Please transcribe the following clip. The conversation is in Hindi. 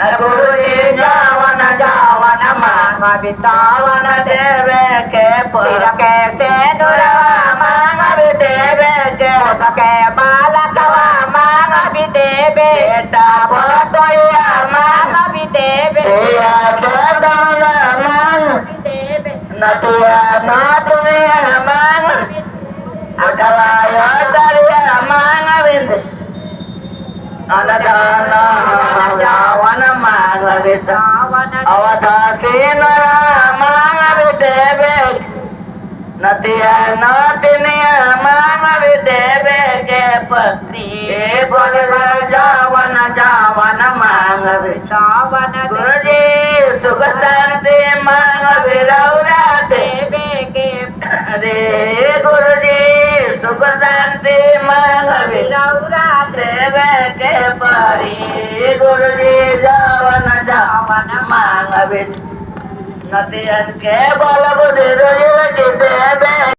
गुरुजी जावन जावन मांग बितावन देवे के पुर कैसे दुरवा मांग भी देवे के बालकवा मांग भी देवे बेटा भतोया मांग भी देवे नदिया नातुया मांग अटवाया दरिया मांग बिंद अनदाना जावन मांग बितावन अवधासी नरा मांग भी देवे नदिया नातिनिया मांग भी देवे के पति बोल जावन जावन मांग बितावन गुरुजी सुख शांति मांग भी रौरा देवे के रे गुरुजी सुख शांति मांग भी रौरा देवे के परी गुरुजी जावन जावन मांग भी नदियन के बोल बुद्धि रोजी देवे